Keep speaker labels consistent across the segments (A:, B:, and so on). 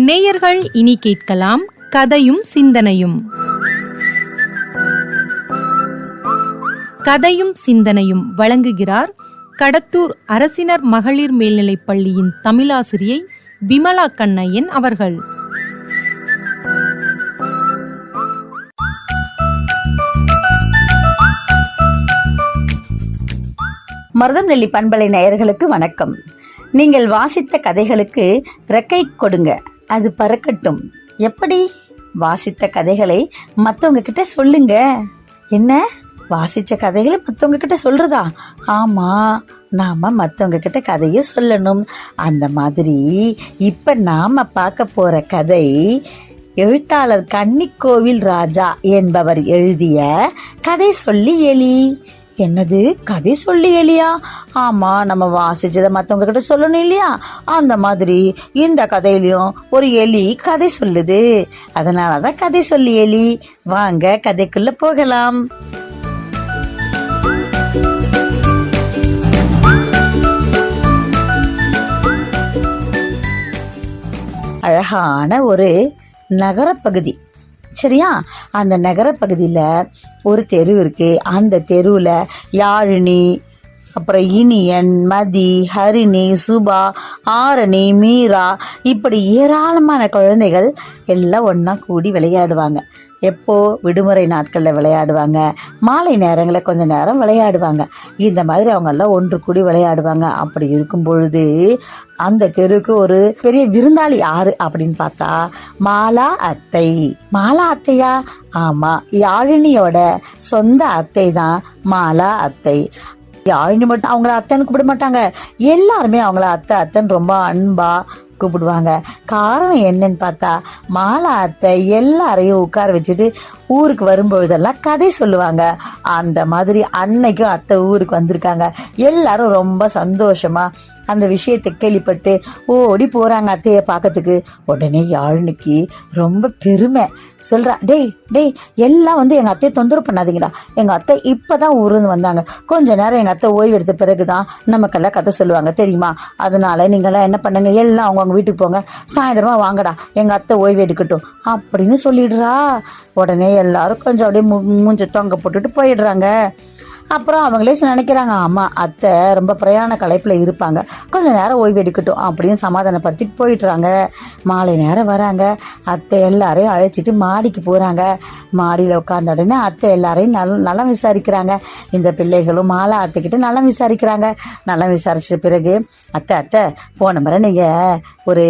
A: நேயர்கள் இனி கேட்கலாம் கதையும் சிந்தனையும். கதையும் சிந்தனையும் வழங்குகிறார் கடத்தூர் அரசினர் மகளிர் மேல்நிலைப் பள்ளியின் தமிழாசிரியை விமலா கண்ணையன் அவர்கள்.
B: மருதநெல்லி பண்பலை நேயர்களுக்கு வணக்கம். நீங்கள் வாசித்த கதைகளுக்கு ரெக்கை கொடுங்க, அது பறக்கட்டும். எப்படி? வாசித்த கதைகளை மற்றவங்க கிட்ட சொல்லுங்க. என்ன, வாசிச்ச கதைகளை மற்றவங்க கிட்ட சொல்றதா? ஆமா, நாம மற்றவங்க கிட்ட கதையை சொல்லணும். அந்த மாதிரி இப்ப நாம பார்க்க போற கதை எழுத்தாளர் கன்னிக்கோவில் ராஜா என்பவர் எழுதிய கதை சொல்லி எலி. என்னது, கதை சொல்லி எலியா? ஆமா, நம்ம வாசிச்சதை மற்றவங்க கிட்ட சொல்லணும் இல்லையா? அந்த மாதிரி இந்த கதையிலயும் ஒரு எலி கதை சொல்லுது. அதனாலதான் கதை சொல்லி எலி. வாங்க கதைக்குள்ள போகலாம். அழகான ஒரு நகரப்பகுதி, சரியா? அந்த நகரப்பகுதியில ஒரு தெரு இருக்கு. அந்த தெருவுல யாழினி, அப்புறம் இனியன், மதி, ஹரிணி, சுபா, ஆரணி, மீரா, இப்படி ஏராளமான குழந்தைகள் எல்லாம் ஒன்னா கூடி விளையாடுவாங்க. எப்போ? விடுமுறை நாட்கள்ல விளையாடுவாங்க, மாலை நேரங்களில் கொஞ்ச நேரம் விளையாடுவாங்க. இந்த மாதிரி அவங்க எல்லாம் ஒன்று கூடி விளையாடுவாங்க. அப்படி இருக்கும் பொழுது அந்த தெருவுக்கு ஒரு பெரிய விருந்தாளி யாரு அப்படின்னு பார்த்தா மாலா அத்தை. மாலா அத்தையா? ஆமா, யாழினியோட சொந்த அத்தை தான் மாலா அத்தை. யாழினி மட்டும் அவங்கள அத்தைன்னு கூப்பிட மாட்டாங்க. எல்லாருமே அவங்கள அத்தை அத்தைன்னு ரொம்ப அன்பா கூப்பிடுவாங்க. காரணம் என்னன்னு பார்த்தா மாலா அத்தை எல்லாரையும் உட்கார வச்சுட்டு ஊருக்கு வரும்பொழுதெல்லாம் கதை சொல்லுவாங்க. அந்த மாதிரி அன்னைக்கும் அத்தை ஊருக்கு வந்திருக்காங்க. எல்லாரும் ரொம்ப சந்தோஷமா அந்த விஷயத்தை கேள்விப்பட்டு ஓடி போறாங்க அத்தைய பார்க்கறதுக்கு. உடனே யாழினிக்கு ரொம்ப பெருமை. சொல்றா, டேய் எல்லாம் வந்து எங்க அத்தையை தொந்தரவு பண்ணாதீங்கடா. எங்க அத்தை இப்பதான் ஊர்ந்து வந்தாங்க. கொஞ்ச நேரம் எங்க அத்தை ஓய்வு எடுத்த பிறகுதான் நமக்கெல்லாம் கதை சொல்லுவாங்க, தெரியுமா? அதனால நீங்கெல்லாம் என்ன பண்ணுங்க, எல்லாம் அவங்க வீட்டுக்கு போங்க, சாயந்தரமா வாங்கடா, எங்க அத்தை ஓய்வு எடுக்கட்டும் அப்படின்னு சொல்லிடுறா. உடனே எல்லாரும் கொஞ்சம் அப்படியே மூஞ்ச தொங்க போட்டுட்டு போயிடுறாங்க. அப்புறம் அவங்களே நினைக்கிறாங்க, ஆமா அத்தை ரொம்ப பிரயாண களைப்புல இருப்பாங்க, கொஞ்ச நேரம் ஓய்வு எடுக்கட்டும் அப்படின்னு சமாதானப்படுத்திட்டு போயிடுறாங்க. மாலை நேரம் வராங்க. அத்தை எல்லாரையும் அழைச்சிட்டு மாடிக்கு போறாங்க. மாடியில உட்கார்ந்த உடனே அத்தை எல்லாரையும் நலம் விசாரிக்கிறாங்க. இந்த பிள்ளைகளும் மாலா அத்தை கிட்ட நலம் விசாரிக்கிறாங்க. நலம் விசாரிச்ச பிறகு, அத்தை போன முறை நீங்க ஒரு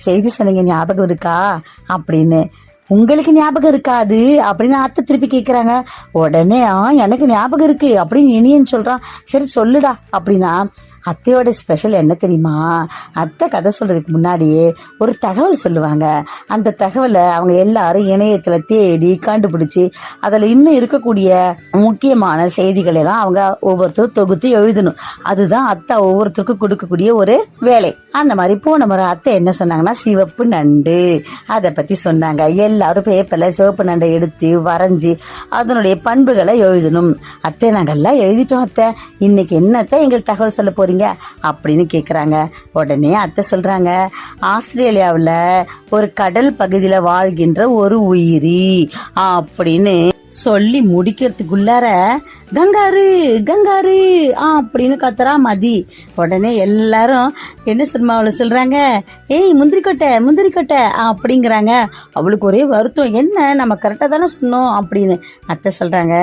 B: செய்தி சொன்னீங்க, ஞாபகம் இருக்கா அப்படின்னு. உங்களுக்கு ஞாபகம் இருக்காது அப்படின்னு அத்தை திருப்பி கேட்கிறாங்க. உடனே எனக்கு ஞாபகம் இருக்கு அப்படின்னு இனியன் சொல்றான். சரி சொல்லுடா அப்படின்னா, அத்தையோட ஸ்பெஷல் என்ன தெரியுமா? அத்தை கதை சொல்றதுக்கு முன்னாடியே ஒரு தகவல் சொல்லுவாங்க. அந்த தகவலை அவங்க எல்லாரும் இணையத்துல தேடி கண்டுபிடிச்சு அதுல இன்னும் இருக்கக்கூடிய முக்கியமான செய்திகள் எல்லாம் அவங்க ஒவ்வொருத்தரும் தொகுத்து எழுதணும். அதுதான் அத்தை ஒவ்வொருத்தருக்கும் கொடுக்கக்கூடிய ஒரு வேலை. அந்த மாதிரி போன முறை அத்தை என்ன சொன்னாங்கன்னா, சிவப்பு நண்டு அதை பத்தி சொன்னாங்க. எல்லாரும் பேப்பர்ல சிவப்பு நண்டை எடுத்து வரைஞ்சி அதனுடைய பண்புகளை எழுதணும். அத்தை நாங்கெல்லாம் எழுதிட்டோம் அத்தை, இன்னைக்கு என்னத்தை எங்களுக்கு தகவல் சொல்ல போறீங்க அப்படின்னு கேக்குறாங்க. உடனே அத்தை சொல்றாங்க, ஆஸ்திரேலியாவுல ஒரு கடல் பகுதியில வாழ்கின்ற ஒரு உயிரி அப்படின்னு சொல்லி முடிக்கிறதுக்குள்ளார கங்காரு அப்படின்னு கத்துறா மதி. உடனே எல்லாரும் என்ன சினிமாவில் சொல்றாங்க, ஏய் முந்திரி கொட்டை அப்படிங்கிறாங்க. அவளுக்கு ஒரே வருத்தம், என்ன நம்ம கரெக்டா தானே சொன்னோம் அப்படின்னு. அத்தை சொல்றாங்க,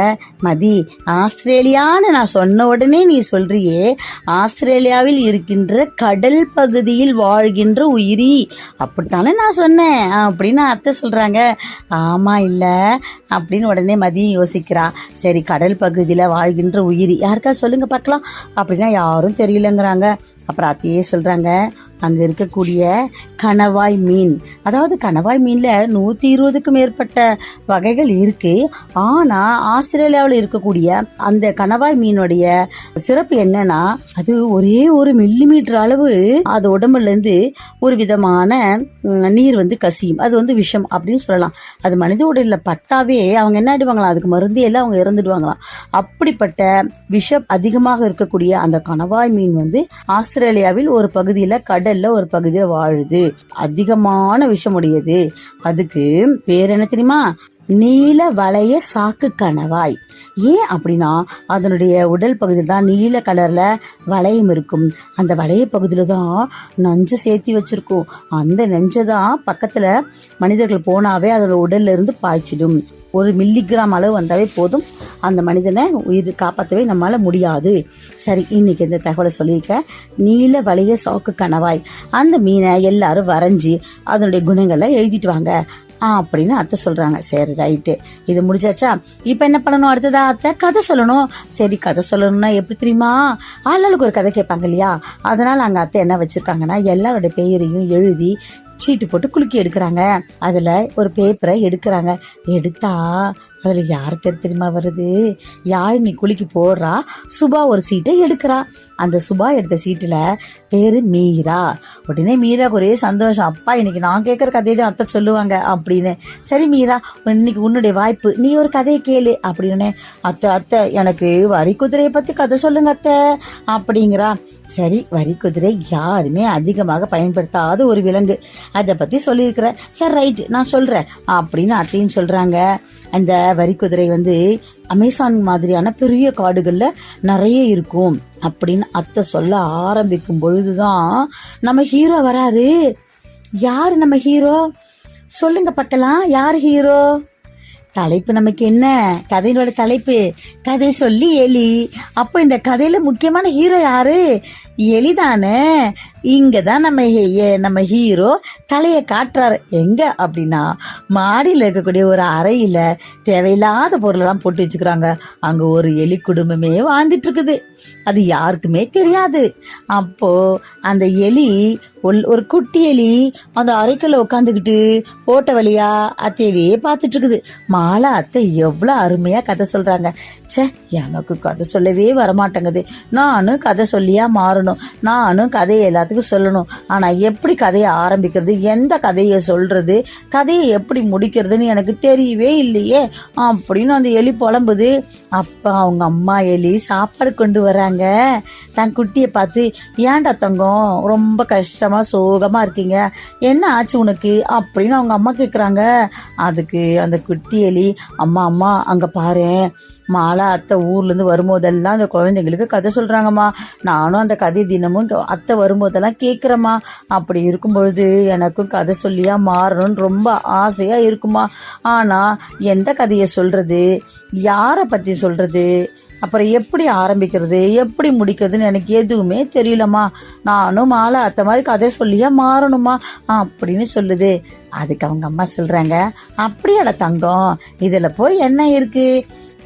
B: மதி ஆஸ்திரேலியான்னு நான் சொன்ன உடனே நீ சொல்றியே, ஆஸ்திரேலியாவில் இருக்கின்ற கடல் பகுதியில் வாழ்கின்ற உயிரி அப்படித்தானே நான் சொன்னேன் அப்படின்னு அத்தை சொல்றாங்க. ஆமா இல்ல அப்படின்னு உடனே மதி யோசிக்கிறா. சரி, கடல் பகுதியில வாழ்கின்ற உயிரி யாருக்கா சொல்லுங்க பார்க்கலாம் அப்படின்னா யாரும் தெரியலங்கிறாங்க. அப்புறம் அத்தையே சொல்றாங்க, அங்க இருக்கக்கூடிய கணவாய் மீன், அதாவது கணவாய் மீன்ல 120க்கும் மேற்பட்ட வகைகள் இருக்கு. ஆனா ஆஸ்திரேலியாவில் இருக்கக்கூடிய அந்த கணவாய் மீனுடைய சிறப்பு என்னன்னா, அது ஒரே ஒரு மில்லிமீட்டர் அளவு அது உடம்புல இருந்து ஒரு விதமான நீர் வந்து கசியும். அது வந்து விஷம் அப்படின்னு சொல்லலாம். அது மனித உடல்ல பட்டாவே அவங்க என்ன ஆயிடுவாங்களாம், அதுக்கு மருந்தே எல்லாம் அவங்க இறந்துடுவாங்களாம். அப்படிப்பட்ட விஷம் அதிகமாக இருக்கக்கூடிய அந்த கணவாய் மீன் வந்து ஆஸ்திரேலியாவில் ஒரு பகுதியில கடல்ல ஒரு பகுதியில வாழுது. அதிகமான விஷமுடையது. அதுக்கு பேர் என்ன தெரியுமா? நீல வளைய சாக்கு கணவாய். ஏன் அப்படின்னா அதனுடைய உடல் பகுதியில் தான் நீல கலர்ல வளையம் இருக்கும். அந்த வளைய பகுதியில தான் நஞ்சு சேர்த்தி வச்சிருக்கும். அந்த நெஞ்சை தான் பக்கத்துல மனிதர்கள் போனாவே அதோட உடல்ல இருந்து பாய்ச்சிடும். 1 மில்லிகிராம் அளவு வந்தாவே போதும், அந்த மனிதனை உயிர் காப்பாற்றவே நம்மளால முடியாது. சரி, இன்னைக்கு இந்த தகவலை சொல்லியிருக்க. நீல வளைய சாக்கு கணவாய், அந்த மீனை எல்லாரும் வரைஞ்சி அதனுடைய குணங்களை எழுதிட்டு வாங்க அப்படின்னு அத்தை சொல்றாங்க. சரி, ரைட்டு, இது முடிச்சாச்சா? இப்ப என்ன பண்ணணும்? அடுத்ததா அத்தை கதை சொல்லணும். சரி, கதை சொல்லணும்னா எப்படி தெரியுமா? ஆளுக்கு ஒரு கதை கேட்பாங்க இல்லையா? அதனால அங்க அத்தை என்ன வச்சிருக்காங்கன்னா எல்லாரோட பெயரையும் எழுதி சீட்டு போட்டு குலுக்கி எடுக்கிறாங்க. அதுல ஒரு பேப்பரை எடுக்கிறாங்க. எடுத்தா அதுல யார் பேர் தெரியுமா வருது? யாழினி குலுக்கி போடுறா. சுபா ஒரு சீட்டை எடுக்கிறா. அந்த சுபா எடுத்த சீட்டுல பேரு மீரா. உடனே மீராக்கு ஒரே சந்தோஷம். அப்பா, இன்னைக்கு நான் கேட்கற கதையை தான் அத்தை சொல்லுவாங்க அப்படின்னு. சரி மீரா, இன்னைக்கு உன்னுடைய வாய்ப்பு, நீ ஒரு கதையை கேளு அப்படின்னு. அத்தை எனக்கு வரி குதிரையை பத்தி கதை சொல்லுங்க அத்தை அப்படிங்கிறா. சரி, வரி குதிரை யாருமே அதிகமாக பயன்படுத்தாத ஒரு விலங்கு, அதை பத்தி சொல்லியிருக்கிற. சரி, ரைட், நான் சொல்றேன் அப்படின்னு அத்தையும் சொல்றாங்க. அந்த வரி குதிரை அமேசான் மாதிரியான பெரிய காடுகள்ல நிறைய இருக்கும் அப்படின்னு அத்தை சொல்ல ஆரம்பிக்கும் பொழுதுதான் நம்ம ஹீரோ வராரு. யாரு நம்ம ஹீரோ? சொல்லுங்க பார்க்கலாம், யார் ஹீரோ? தலைப்பு நமக்கு என்ன? கதையோட தலைப்பு கதை சொல்லி எலி. அப்போ இந்த கதையில முக்கியமான ஹீரோ யாரு? எலிதானே. இங்கதான் நம்ம ஹீரோ தலையை காட்டுறாரு. எங்க அப்படின்னா மாடியில இருக்கக்கூடிய ஒரு அறையில தேவையில்லாத பொருளெல்லாம் போட்டு வச்சுக்கிறாங்க. அங்க ஒரு எலி குடும்பமே வாழ்ந்துட்டு இருக்குது. அது யாருக்குமே தெரியாது. அப்போ அந்த எலி, ஒரு குட்டி எலி அந்த அறைக்குள்ள உட்காந்துக்கிட்டு ஓட்ட வழியா அத்தையவே பார்த்துட்டு இருக்குது. மாலா அத்தை எவ்வளவு அருமையா கதை சொல்றாங்க. சே, எனக்கு கதை சொல்லவே வரமாட்டேங்குது. நானும் கதை சொல்லியா மாறணும். நானும் கதையை எல்லாத்துக்கும் சொல்லணும். ஆனா எப்படி கதையை ஆரம்பிக்கிறது, எந்த கதையை சொல்றது, கதையை எப்படி முடிக்கிறதுன்னு எனக்கு தெரியவே இல்லையே அப்படின்னு அந்த எலி புலம்புது. அப்ப அவங்க அம்மா எலி சாப்பாடு கொண்டு வராங்க. தன் குட்டியை பார்த்து, ஏன்டா தங்கம் ரொம்ப கஷ்டமா சோகமா இருக்கீங்க, என்ன ஆச்சு உனக்கு அப்படின்னு அவங்க அம்மா கேக்குறாங்க. அதுக்கு அந்த குட்டி எலி, அம்மா அங்க பாரு, மாலா அத்தை ஊர்ல இருந்து வரும்போதெல்லாம் அந்த குழந்தைங்களுக்கு கதை சொல்றாங்கம்மா. நானும் அந்த கதை தினமும் அத்தை வரும்போதெல்லாம் கேட்கிறேம்மா. அப்படி இருக்கும் பொழுது எனக்கும் கதை சொல்லியா மாறணும்னு ரொம்ப ஆசையா இருக்குமா. ஆனா எந்த கதையை சொல்றது, யாரை பத்தி சொல்றது, அப்புறம் எப்படி ஆரம்பிக்கிறது, எப்படி முடிக்கிறதுன்னு எனக்கு எதுவுமே தெரியலம்மா. நானும் மாலை அத்தை மாதிரி கதை சொல்லியா மாறணுமா அப்படின்னு சொல்லுது. அதுக்கு அவங்க அம்மா சொல்றாங்க, அப்படியாட தங்கம், இதுல போய் என்ன இருக்கு?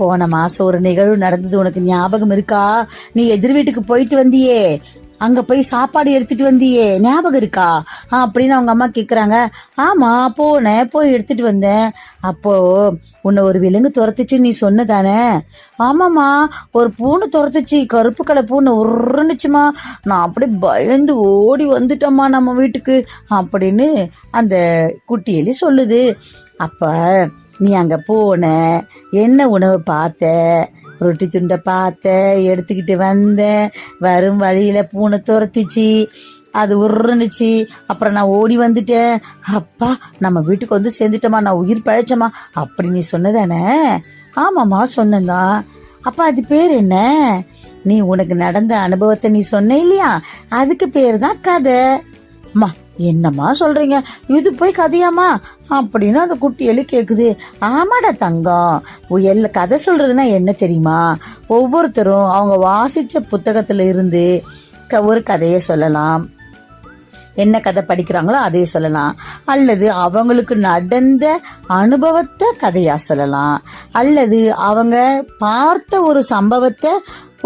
B: போன மாசம் ஒரு நிகழ்வு நடந்தது, உனக்கு ஞாபகம் இருக்கா? நீ எதிர் வீட்டுக்கு போயிட்டு வந்தியே, அங்க போய் சாப்பாடு எடுத்துட்டு வந்தியே, ஞாபகம் இருக்கா அப்படின்னு அவங்க அம்மா கேக்குறாங்க. ஆமா, போய் எடுத்துட்டு வந்தேன். அப்போ உன்னை ஒரு விலங்கு துரத்துச்சு நீ சொன்னதானே? ஆமாம்மா, ஒரு பூனை துரத்துச்சு, கருப்பு கலர் பூனை உருண்டுச்சுமா. நான் அப்படியே பயந்து ஓடி வந்துட்டோம்மா நம்ம வீட்டுக்கு அப்படின்னு அந்த குட்டி எலி சொல்லுது. அப்ப நீ அங்க போன, என்ன உணவு பார்த்த? ரொட்டி துண்டை பார்த்தேன், எடுத்துக்கிட்டு வந்தேன். வரும் வழியில பூனை துரத்திச்சு, அது உருணுச்சு. அப்புறம் நான் ஓடி வந்துட்டேன். அப்பா, நம்ம வீட்டுக்கு சேர்ந்துட்டோமா, நான் உயிர் பழைச்சமா அப்படி நீ சொன்னதானே? ஆமாம்மா, சொன்னதான். அப்பா, அது பேர் என்ன? நீ உனக்கு நடந்த அனுபவத்தை நீ சொன்ன இல்லையா, அதுக்கு பேர் தான் கதை. அம்மா, என்னம்மா சொல்றீங்க, இது போய் கதையாமா அப்படின்னு அந்த குட்டி எலி கேக்குது. ஆமாடா தங்கம், கதை சொல்றதுன்னா என்ன தெரியுமா? ஒவ்வொருத்தரும் அவங்க வாசிச்ச புத்தகத்துல இருந்து ஒரு கதையை சொல்லலாம். என்ன கதை படிக்கிறாங்களோ அதையே சொல்லலாம். அல்லது அவங்களுக்கு நடந்த அனுபவத்தை கதையா சொல்லலாம். அல்லது அவங்க பார்த்த ஒரு சம்பவத்தை,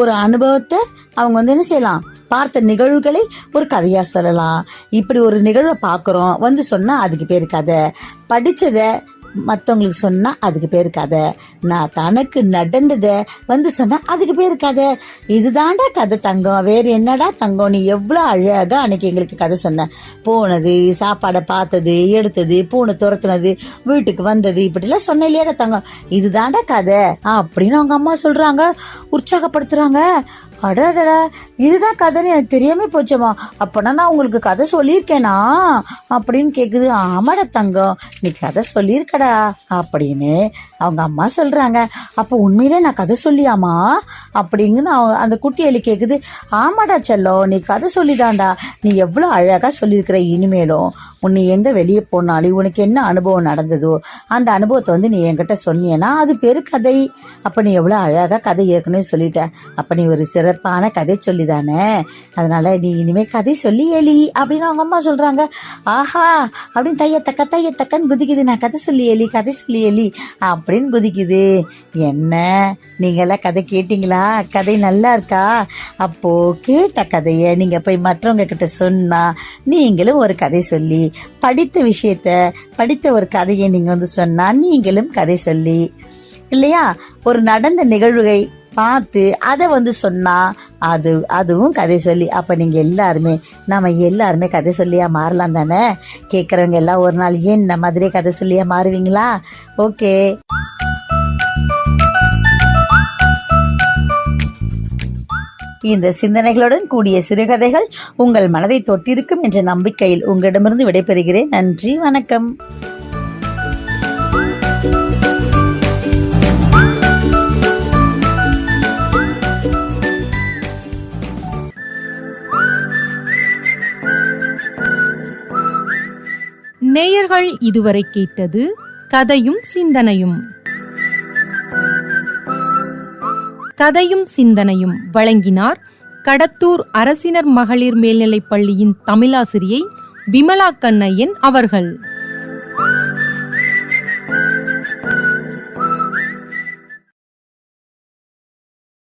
B: ஒரு அனுபவத்தை அவங்க என்ன செய்யலாம், பார்த்த நிகழ்வுகளை ஒரு கதையா சொல்லலாம். இப்படி ஒரு நிகழ்வை பாக்குறோம் சொன்னா அதுக்கு பேரு கதை. படிச்சத மற்றவங்களுக்கு சொன்னா அதுக்கு பேரு கதை. நான் தனக்கு நடந்ததை சொன்னா அதுக்கு பேரு கதை. இதுதான்டா கதை தங்கம், வேற என்னடா தங்கம்? நீ எவ்வளவு அழகா அன்னைக்கு எங்களுக்கு கதை சொன்ன. போனது, சாப்பாடை பார்த்தது, எடுத்தது, பூனை துரத்துனது, வீட்டுக்கு வந்தது, இப்படிலாம் சொன்ன இல்லையாடா தங்கம், இதுதான்டா கதை அப்படின்னு அவங்க அம்மா சொல்றாங்க, உற்சாகப்படுத்துறாங்க. அடடா, இதுதான் கதைன்னு எனக்கு தெரியாம போச்சேம்மா. அப்பனா நான் உங்களுக்கு கதை சொல்லியிருக்கேனா அப்படின்னு கேக்குது. ஆமாடா தங்கம், நீ கதை சொல்லியிருக்கடா அப்படின்னு அவங்க அம்மா சொல்றாங்க. அப்போ உண்மையிலே நான் கதை சொல்லியாமா அப்படிங்குன்னு அந்த குட்டி எலி கேக்குது. ஆமாடா செல்லம், நீ கதை சொல்லிதான்டா. நீ எவ்வளவு அழகா சொல்லியிருக்கிற. இனிமேலும் உன்னை எங்க வெளியே போனாலும் உனக்கு என்ன அனுபவம் நடந்ததோ அந்த அனுபவத்தை நீ என்கிட்ட சொன்னியனா அது பேரு கதை. அப்ப நீ எவ்வளவு அழகா கதை ஏற்கனவே சொல்லிட்ட. அப்ப நீ ஒரு சிறப்பான கதை சொல்லிதானே, அதனால நீ இனிமே கதை சொல்லி எலி அப்படின்னு அவங்க அம்மா சொல்றாங்க. ஆஹா அப்படின்னு தையத்தக்கன்னு குதிக்குது. நான் கதை சொல்லி எலி அப்படின்னு குதிக்குது. என்ன நீங்க எல்லாம் கதை கேட்டீங்களா? கதை நல்லா இருக்கா? அப்போ கேட்ட கதைய நீங்க போய் மற்றவங்க கிட்ட சொன்னா நீங்களும் ஒரு கதை சொல்லி, படித்த ஒரு கதையை நீங்க சொன்னா நீங்களும் கதை சொல்லி, இல்லையா? ஒரு நடந்த நிகழ்வுகளை பார்த்து அதை சொன்னா அதுவும் கதை சொல்லி. அப்ப நீங்க நம்ம எல்லாருமே கதை சொல்லியா மாறலாம் தானே? கேக்குறவங்க எல்லாம் ஒரு நாள் என்ன மாதிரி கதை சொல்லியா மாறுவீங்களா? ஓகே. இந்த சிந்தனைகளுடன் கூடிய சிறுகதைகள் உங்கள் மனதை தொட்டிருக்கும் என்ற நம்பிக்கையில் உங்களிடமிருந்து விடைபெறுகிறேன். நன்றி, வணக்கம்.
A: நேயர்கள் இதுவரை கேட்டது கதையும் சிந்தனையும். கதையும் சிந்தனையும் வழங்கினார் கடத்தூர் அரசினர் மகளிர் மேல்நிலைப் பள்ளியின் தமிழாசிரியை விமலா கண்ணையன் அவர்கள்.